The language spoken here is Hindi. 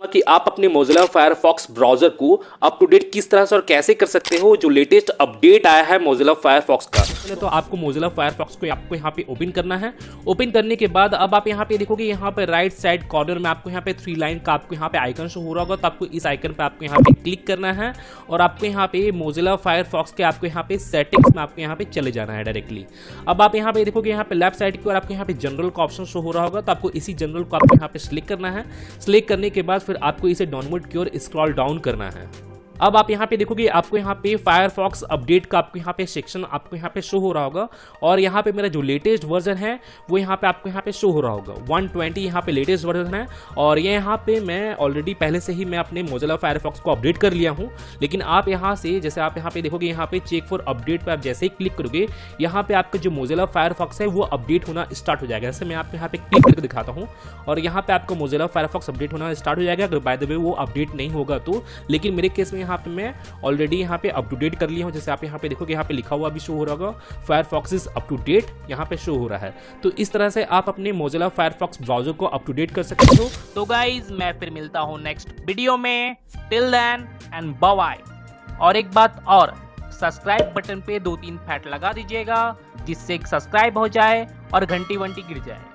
कि आप अपने मोज़िला फायरफॉक्स ब्राउज़र को अप टू डेट किस तरह से और कैसे कर सकते हो जो लेटेस्ट अपडेट आया है मोज़िला फायरफॉक्स का। पहले तो आपको मोज़िला फायरफॉक्स को आपको यहाँ पे ओपन करना है। ओपन करने के बाद अब आप यहाँ पे देखोगे, यहाँ पे राइट साइड कॉर्नर में आपको यहाँ पे 3 लाइन का आपको यहाँ पे आइकन शो हो रहा होगा। तो आपको इस आइकन पे आपको यहाँ पे क्लिक करना है और आपको यहाँ पे मोज़िला फायरफॉक्स के आपको यहाँ पे सेटिंग्स में आपको यहाँ पे चले जाना है डायरेक्टली। अब आप यहाँ पे देखोगे, यहाँ पे लेफ्ट साइड की ओर आपको यहाँ पे जनरल का ऑप्शन शो हो रहा होगा। तो आपको इसी जनरल को आपको यहाँ पे सिलेक्ट करना है। सिलेक्ट करने के बाद फिर आपको इसे डाउनवर्ड की ओर स्क्रॉल डाउन करना है। अब आप यहाँ पे देखोगे, आपको यहाँ पे फायरफॉक्स अपडेट का आपको यहाँ पे सेक्शन आपको यहाँ पे शो हो रहा होगा और यहाँ पे मेरा जो लेटेस्ट वर्जन है वो यहाँ पे आपको यहाँ पे शो हो रहा होगा। 120 यहाँ पे लेटेस्ट वर्जन है और ये यहाँ पे मैं ऑलरेडी पहले से ही मैं अपने मोज़िला फायरफॉक्स को अपडेट कर लिया हूँ। लेकिन आप यहाँ से जैसे आप यहाँ पे देखोगे, यहाँ पे चेक फॉर अपडेट पे आप जैसे ही क्लिक करोगे, यहाँ पे आपका जो मोज़िला फायरफॉक्स है वो अपडेट होना स्टार्ट हो जाएगा। जैसे मैं आपको यहाँ पे क्लिक करके दिखाता हूँ और यहाँ पे आपका मोज़िला फायरफॉक्स अपडेट होना स्टार्ट हो जाएगा। अगर बाय द वे वो अपडेट नहीं होगा तो, लेकिन मेरे केस में यहाँ पे मैं ऑलरेडी यहाँ पे अप टू डेट कर लिया हूँ। जैसे आप यहाँ पे देखोगे, यहाँ पे लिखा हुआ भी शो हो रहा होगा Firefox is up to date, यहाँ पे शो हो रहा है। तो इस तरह से आप अपने मोज़िला फायरफॉक्स ब्राउज़र को अप टू डेट कर सकते हो। तो गाइज मैं फिर मिलता हूँ नेक्स्ट वीडियो में। Till then and bye bye. और एक बात और, सब्सक्राइब बटन पे 2-3 फैट लगा दीजिएगा जिससे सब्सक्राइब हो जाए और घंटी वंटी गिर जाए।